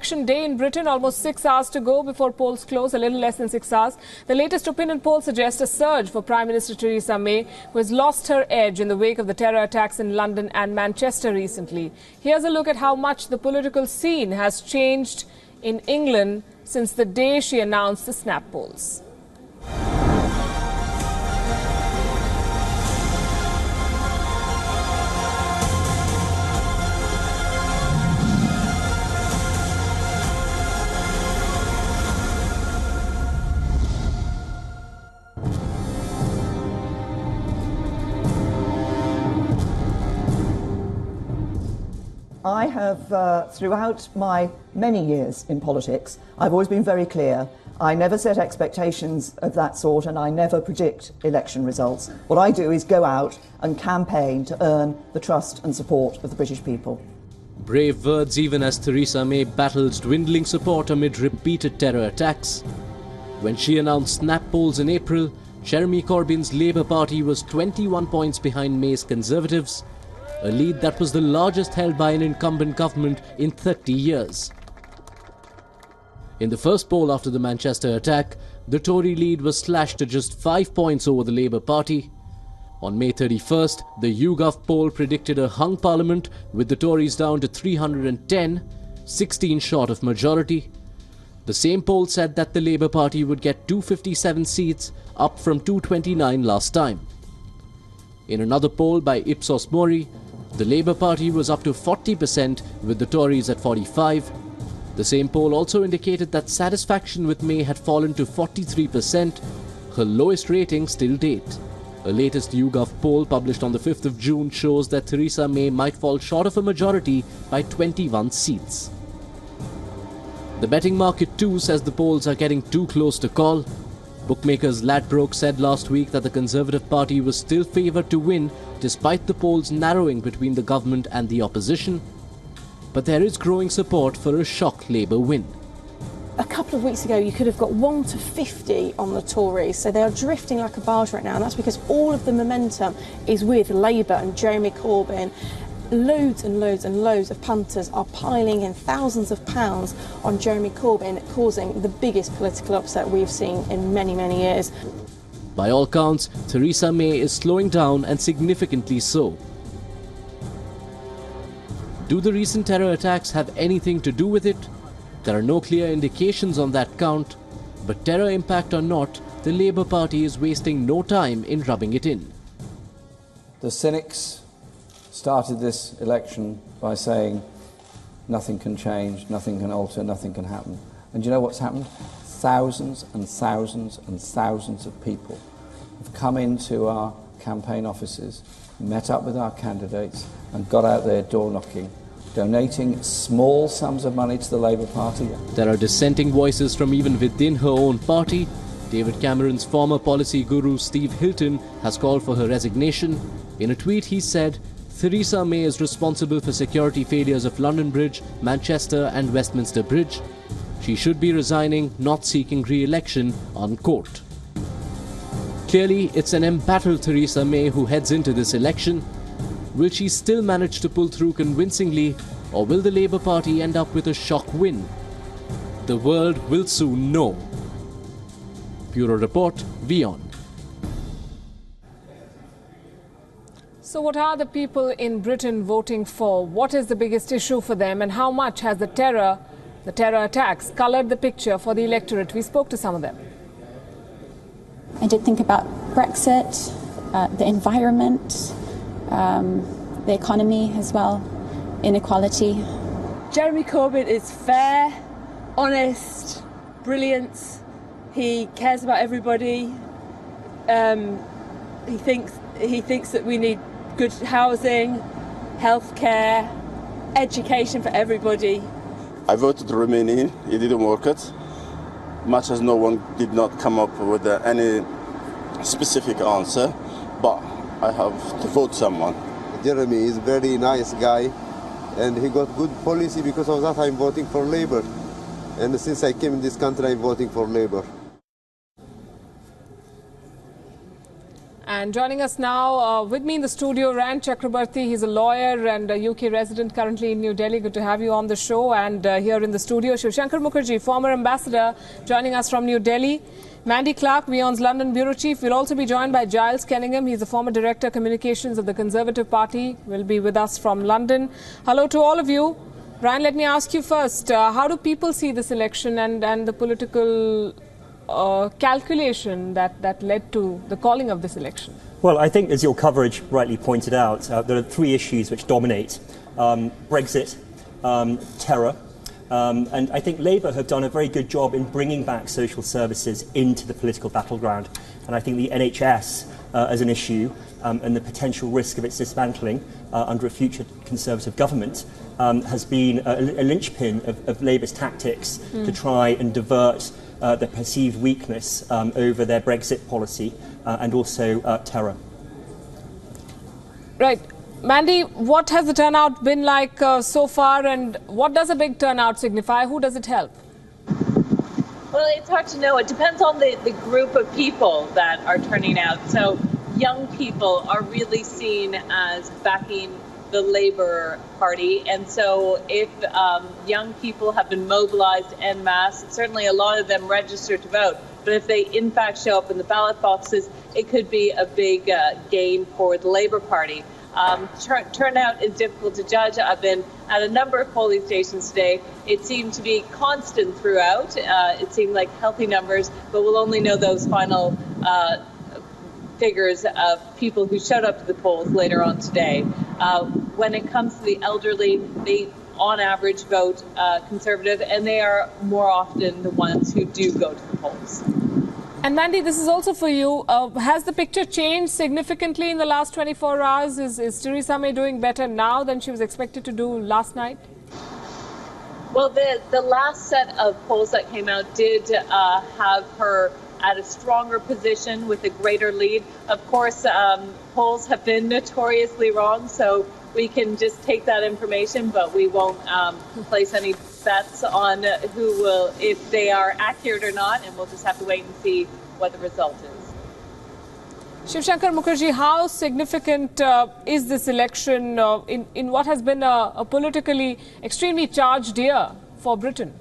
election day in Britain. Almost 6 hours to go before polls close, a little less than 6 hours. The latest opinion poll suggests a surge for Prime Minister Theresa May, who has lost her edge in the wake of the terror attacks in London and Manchester recently. Here's a look at how much the political scene has changed in England since the day she announced the snap polls. I have, throughout my many years in politics, I've always been very clear. I never set expectations of that sort and I never predict election results. What I do is go out and campaign to earn the trust and support of the British people. Brave words even as Theresa May battles dwindling support amid repeated terror attacks. When she announced snap polls in April, Jeremy Corbyn's Labour Party was 21 points behind May's Conservatives, a lead that was the largest held by an incumbent government in 30 years. In the first poll after the Manchester attack, the Tory lead was slashed to just 5 points over the Labour Party. On May 31st, the YouGov poll predicted a hung parliament with the Tories down to 310, 16 short of majority. The same poll said that the Labour Party would get 257 seats, up from 229 last time. In another poll by Ipsos Mori, the Labour Party was up to 40% with the Tories at 45. The same poll also indicated that satisfaction with May had fallen to 43%, her lowest rating still date. A latest YouGov poll published on the 5th of June shows that Theresa May might fall short of a majority by 21 seats. The betting market too says the polls are getting too close to call. Bookmakers Ladbrokes said last week that the Conservative Party was still favoured to win despite the polls narrowing between the government and the opposition. But there is growing support for a shock Labour win. A couple of weeks ago you could have got 1 to 50 on the Tories, so they are drifting like a barge right now, and that's because all of the momentum is with Labour and Jeremy Corbyn. Loads and loads and loads of punters are piling in thousands of pounds on Jeremy Corbyn, causing the biggest political upset we've seen in many, many years. By all counts, Theresa May is slowing down, and significantly so. Do the recent terror attacks have anything to do with it? There are no clear indications on that count, but terror impact or not, the Labour Party is wasting no time in rubbing it in. The cynics started this election by saying nothing can change, nothing can alter, nothing can happen. And you know what's happened? Thousands and thousands and thousands of people have come into our campaign offices, met up with our candidates and got out there door knocking, donating small sums of money to the Labour Party. There are dissenting voices from even within her own party. David Cameron's former policy guru Steve Hilton has called for her resignation. In a tweet he said, Theresa May is responsible for security failures of London Bridge, Manchester and Westminster Bridge. She should be resigning, not seeking re-election, unquote. Clearly, it's an embattled Theresa May who heads into this election. Will she still manage to pull through convincingly, or will the Labour Party end up with a shock win? The world will soon know. Bureau Report, WION. So what are the people in Britain voting for? What is the biggest issue for them, and how much has the terror attacks coloured the picture for the electorate? We spoke to some of them. I did think about Brexit, the environment, the economy as well, inequality. Jeremy Corbyn is fair, honest, brilliant. He cares about everybody. He thinks that we need good housing, healthcare, education for everybody. I voted Remain. It didn't work it. Much as no one did not come up with any specific answer, but I have to vote someone. Jeremy is a very nice guy, and he got good policy. Because of that I'm voting for Labour. And since I came in this country I'm voting for Labour. And joining us now, with me in the studio, Ran Chakrabarti. He's a lawyer and a UK resident currently in New Delhi. Good to have you on the show. And here in the studio, Shivshankar Mukherjee, former ambassador, joining us from New Delhi. Mandy Clark, WION's London bureau chief, will also be joined by Giles Kenningham. He's the former director communications of the Conservative Party. Will be with us from London. Hello to all of you. Ryan, let me ask you first, how do people see this election and the political calculation that led to the calling of this election? Well, I think, as your coverage rightly pointed out, there are three issues which dominate. Brexit, terror, and I think Labour have done a very good job in bringing back social services into the political battleground. And I think the NHS as an issue and the potential risk of its dismantling under a future Conservative government has been a linchpin of Labour's tactics to try and divert their perceived weakness over their Brexit policy and also terror. Right. Mandy, what has the turnout been like so far, and what does a big turnout signify? Who does it help? Well, it's hard to know. It depends on the group of people that are turning out. So young people are really seen as backing the Labour Party. And so if young people have been mobilised en masse, certainly a lot of them registered to vote. But if they in fact show up in the ballot boxes, it could be a big gain for the Labour Party. Turnout is difficult to judge. I've been at a number of polling stations today. It seemed to be constant throughout. It seemed like healthy numbers, but we'll only know those final figures of people who showed up to the polls later on today. When it comes to the elderly, they on average vote Conservative, and they are more often the ones who do go to the polls. And Mandy, this is also for you. Has the picture changed significantly in the last 24 hours? Is Theresa May doing better now than she was expected to do last night? Well, the last set of polls that came out did have her at a stronger position with a greater lead. Of course, polls have been notoriously wrong, so we can just take that information, but we won't place any bets on who will, if they are accurate or not, and we'll just have to wait and see what the result is. Shivshankar Mukherjee, how significant is this election in what has been a politically extremely charged year for Britain?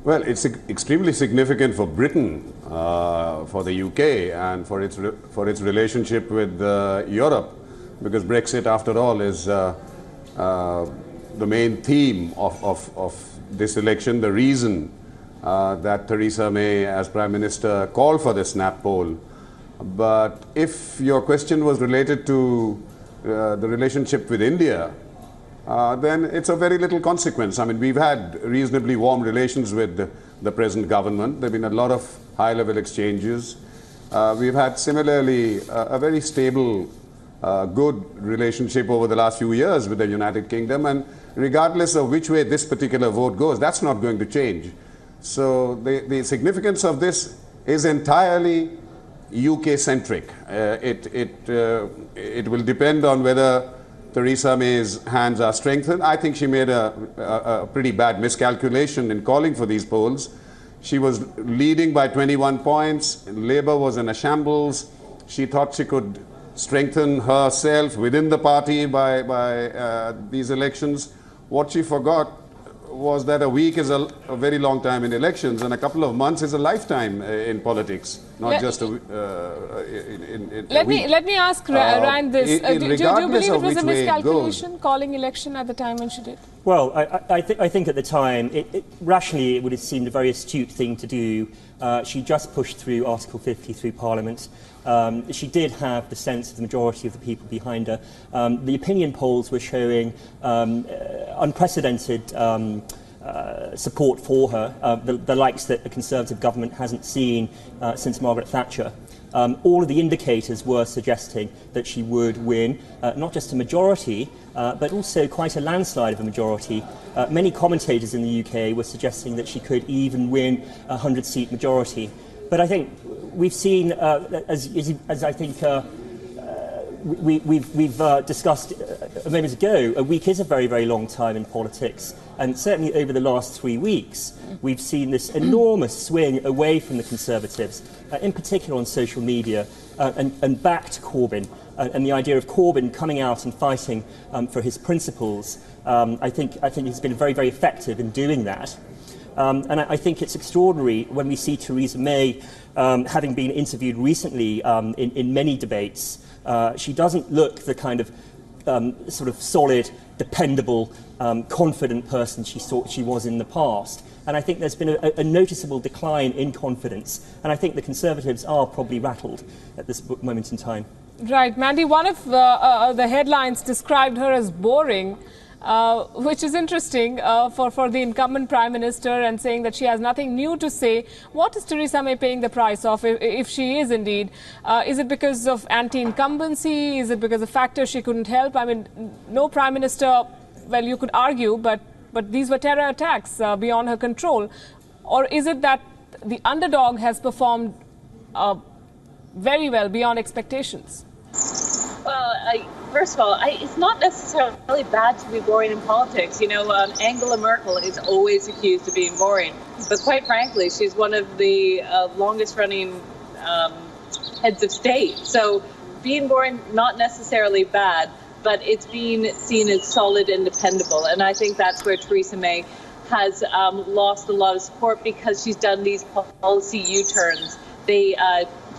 Well, it's extremely significant for Britain, for the UK, and for its relationship with Europe, because Brexit, after all, is the main theme of this election, the reason that Theresa May, as Prime Minister, called for the snap poll. But if your question was related to the relationship with India, then it's of very little consequence. I mean, we've had reasonably warm relations with the present government. There have been a lot of high-level exchanges. We've had similarly a very stable, good relationship over the last few years with the United Kingdom, and regardless of which way this particular vote goes, that's not going to change. So the significance of this is entirely UK-centric. It will depend on whether Theresa May's hands are strengthened. I think she made a pretty bad miscalculation in calling for these polls. She was leading by 21 points. Labour was in a shambles. She thought she could strengthen herself within the party by these elections. What she forgot was that a week is a very long time in elections, and a couple of months is a lifetime in politics, not just a week. Let me ask Ryan this. Do you believe it was a miscalculation, calling election at the time when she did? Well, I think at the time, rationally, it would have seemed a very astute thing to do. She just pushed through Article 50 through Parliament. She did have the sense of the majority of the people behind her. The opinion polls were showing unprecedented support for her, the likes that the Conservative government hasn't seen since Margaret Thatcher. All of the indicators were suggesting that she would win, not just a majority, but also quite a landslide of a majority. Many commentators in the UK were suggesting that she could even win a 100-seat majority. But I think we've seen, as I think we've discussed a moment ago, a week is a very, very long time in politics. And certainly over the last 3 weeks, we've seen this enormous swing away from the Conservatives, in particular on social media, and back to Corbyn. And the idea of Corbyn coming out and fighting for his principles, I think he's been very, very effective in doing that. And I think it's extraordinary when we see Theresa May, having been interviewed recently in many debates. She doesn't look the kind of sort of solid, dependable, confident person she thought she was in the past. And I think there's been a noticeable decline in confidence. And I think the Conservatives are probably rattled at this moment in time. Right. Mandy, one of the headlines described her as boring, which is interesting for the incumbent Prime Minister, and saying that she has nothing new to say. What is Theresa May paying the price of, if she is indeed? Is it because of anti-incumbency? Is it because of factors she couldn't help? I mean, no Prime Minister, well, you could argue, but these were terror attacks beyond her control. Or is it that the underdog has performed very well beyond expectations? Well, first of all, it's not necessarily bad to be boring in politics. You know, Angela Merkel is always accused of being boring. But quite frankly, she's one of the longest-running heads of state. So being boring, not necessarily bad, but it's being seen as solid and dependable. And I think that's where Theresa May has lost a lot of support, because she's done these policy U-turns. They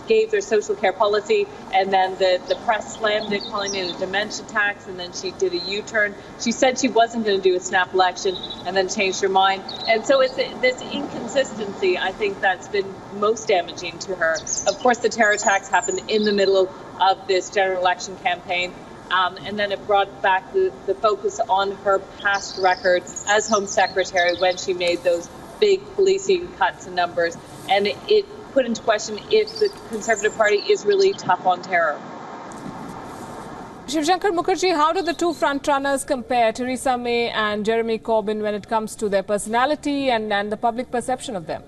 gave their social care policy, and then the press slammed it, calling it a dementia tax, and then she did a U-turn. She said she wasn't going to do a snap election and then changed her mind. And so it's this inconsistency, I think, that's been most damaging to her. Of course, the terror attacks happened in the middle of this general election campaign. And then it brought back the focus on her past record as Home Secretary, when she made those big policing cuts and numbers. And it put into question if the Conservative Party is really tough on terror. Shivshankar Mukherjee, how do the two frontrunners compare, Theresa May and Jeremy Corbyn, when it comes to their personality and the public perception of them?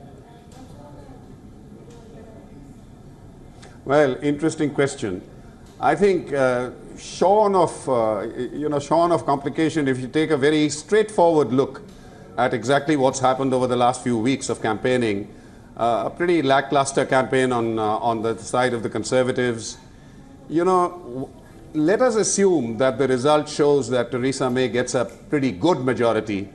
Well, interesting question. I think shorn of complication, if you take a very straightforward look at exactly what's happened over the last few weeks of campaigning, a pretty lackluster campaign on the side of the Conservatives. You know, let us assume that the result shows that Theresa May gets a pretty good majority.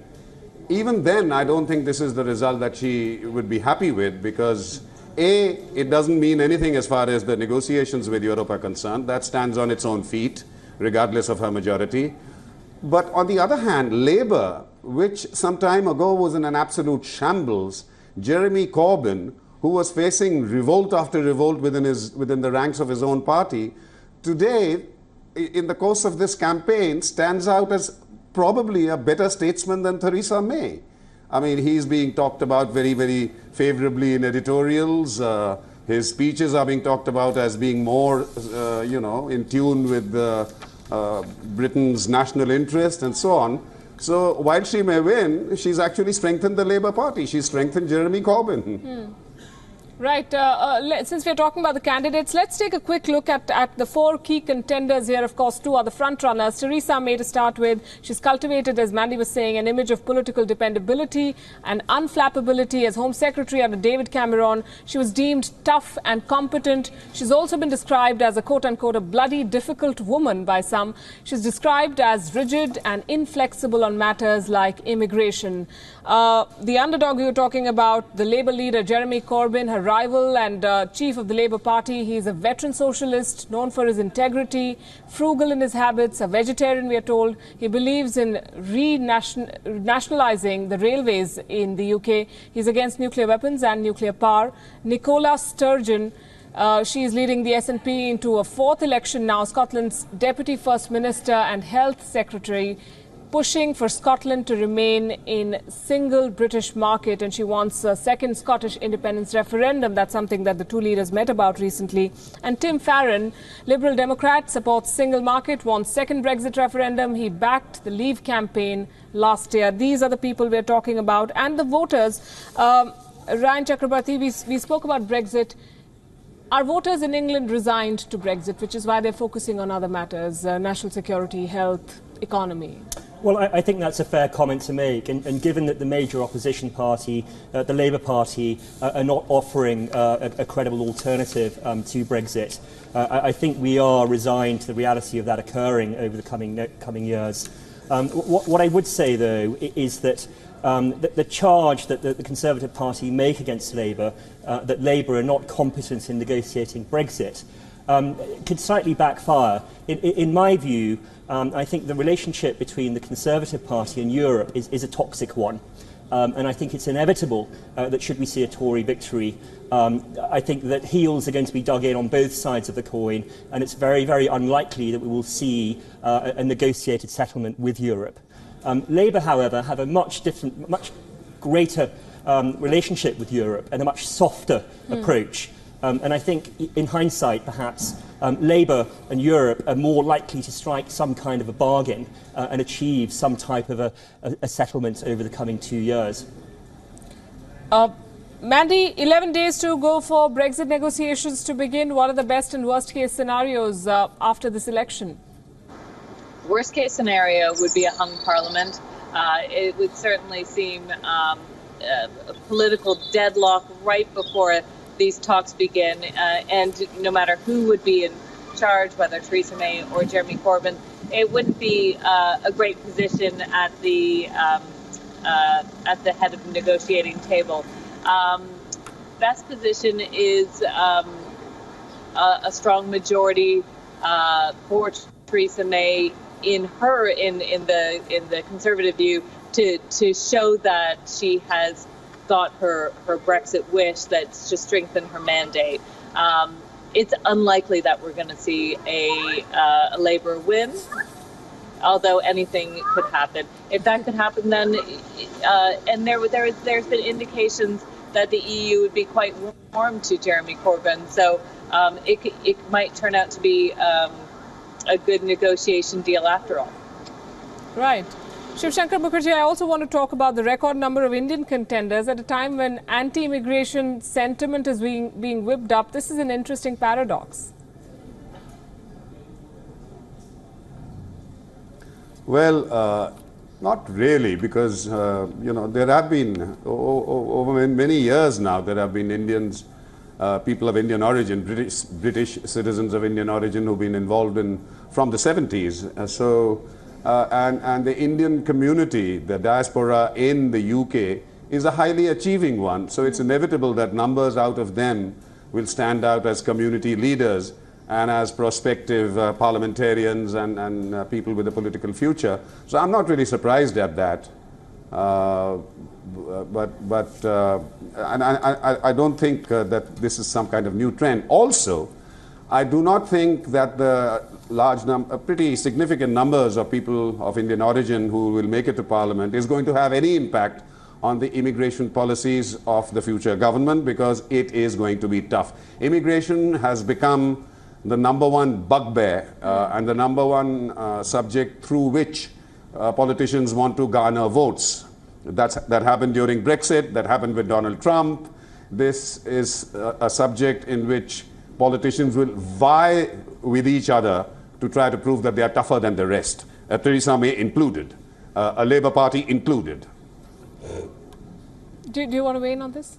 Even then, I don't think this is the result that she would be happy with, because A, it doesn't mean anything as far as the negotiations with Europe are concerned. That stands on its own feet, regardless of her majority. But on the other hand, Labour, which some time ago was in an absolute shambles, Jeremy Corbyn, who was facing revolt after revolt within the ranks of his own party, today, in the course of this campaign, stands out as probably a better statesman than Theresa May. I mean, he's being talked about very, very favorably in editorials. His speeches are being talked about as being more, in tune with Britain's national interest and so on. So while she may win, she's actually strengthened the Labour Party. She's strengthened Jeremy Corbyn. Right. Since we're talking about the candidates, let's take a quick look at the four key contenders here. Of course, two are the front runners. Theresa May, to start with, she's cultivated, as Mandy was saying, an image of political dependability and unflappability. As Home Secretary under David Cameron, she was deemed tough and competent. She's also been described as a quote-unquote a bloody difficult woman by some. She's described as rigid and inflexible on matters like immigration. The underdog we were talking about, the Labour leader Jeremy Corbyn, her rival and chief of the Labour Party. He's a veteran socialist known for his integrity, frugal in his habits, a vegetarian, we are told. He believes in nationalising the railways in the UK. He's against nuclear weapons and nuclear power. Nicola Sturgeon, she is leading the SNP into a fourth election now, Scotland's Deputy First Minister and Health Secretary, pushing for Scotland to remain in single British market, and she wants a second Scottish independence referendum. That's something that the two leaders met about recently. And Tim Farron, Liberal Democrat, supports single market, wants second Brexit referendum. He backed the Leave campaign last year. These are the people we're talking about. And the voters, Ryan Chakrabarti, we spoke about Brexit. Are voters in England resigned to Brexit, which is why they're focusing on other matters, national security, health, economy? Well, I think that's a fair comment to make, and given that the major opposition party, the Labour Party, are not offering a credible alternative to Brexit, I think we are resigned to the reality of that occurring over the coming years. What I would say, though, is that the charge that the Conservative Party make against Labour, that Labour are not competent in negotiating Brexit, could slightly backfire. In my view, I think the relationship between the Conservative Party and Europe is a toxic one. And I think it's inevitable that should we see a Tory victory, I think that heels are going to be dug in on both sides of the coin, and it's very, very unlikely that we will see a negotiated settlement with Europe. Labour, however, have a much greater relationship with Europe and a much softer approach. And I think, in hindsight, perhaps, Labour and Europe are more likely to strike some kind of a bargain and achieve some type of a settlement over the coming 2 years. Mandy, 11 days to go for Brexit negotiations to begin. What are the best and worst case scenarios after this election? Worst case scenario would be a hung parliament. It would certainly seem a political deadlock right before these talks begin, and no matter who would be in charge, whether Theresa May or Jeremy Corbyn, it wouldn't be a great position at the head of the negotiating table. Best position is a strong majority for Theresa May in the Conservative view to show that she has got her Brexit wish, that's to strengthen her mandate. It's unlikely that we're going to see a Labour win, although anything could happen. If that could happen, then and there's been indications that the EU would be quite warm to Jeremy Corbyn, so it might turn out to be a good negotiation deal after all. Right. Shiv Shankar Mukherjee, I also want to talk about the record number of Indian contenders at a time when anti-immigration sentiment is being whipped up. This is an interesting paradox. Well, not really, because there have been over many years now there have been Indians, people of Indian origin, British citizens of Indian origin who've been involved from the 70s. And the Indian community, the diaspora in the UK, is a highly achieving one. So it's inevitable that numbers out of them will stand out as community leaders and as prospective parliamentarians and people with a political future. So I'm not really surprised at that. And I don't think that this is some kind of new trend. Also, I do not think that the pretty significant numbers of people of Indian origin who will make it to Parliament is going to have any impact on the immigration policies of the future government, because it is going to be tough. Immigration has become the #1 bugbear and the #1 subject through which politicians want to garner votes. That happened during Brexit, that happened with Donald Trump. This is a subject in which politicians will vie with each other to try to prove that they are tougher than the rest, Theresa May included, a Labour Party included. Do you want to weigh in on this?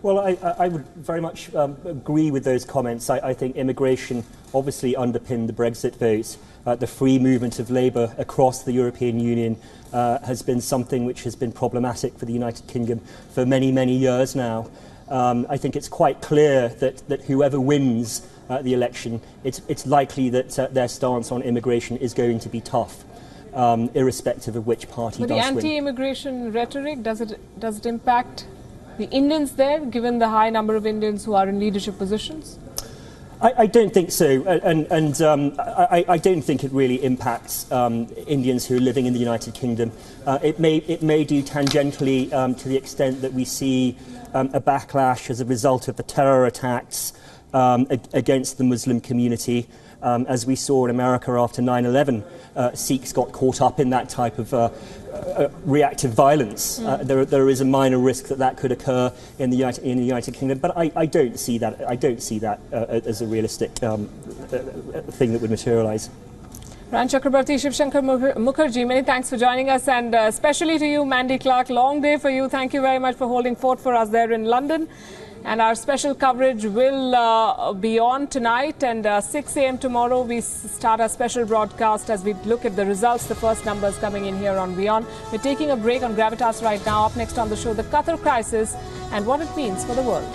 Well, I would very much agree with those comments. I think immigration obviously underpinned the Brexit vote. The free movement of labour across the European Union has been something which has been problematic for the United Kingdom for many, many years now. I think it's quite clear that whoever wins the election, it's likely that their stance on immigration is going to be tough, irrespective of which party does win. But the anti-immigration rhetoric, does it impact the Indians there, given the high number of Indians who are in leadership positions? I don't think so, and I don't think it really impacts Indians who are living in the United Kingdom. It may do tangentially to the extent that we see a backlash as a result of the terror attacks against the Muslim community. As we saw in America after 9/11, Sikhs got caught up in that type of reactive violence. There is a minor risk that could occur in the United Kingdom, but I don't see that. I don't see that as a realistic thing that would materialise. Ran Chakrabarti, Shiv Shankar Mukherjee, many thanks for joining us, and especially to you, Mandy Clark. Long day for you. Thank you very much for holding fort for us there in London. And our special coverage will be on tonight, and 6 a.m. tomorrow we start our special broadcast as we look at the results, the first numbers coming in here on WION. We're taking a break on Gravitas right now. Up next on the show, the Qatar crisis and what it means for the world.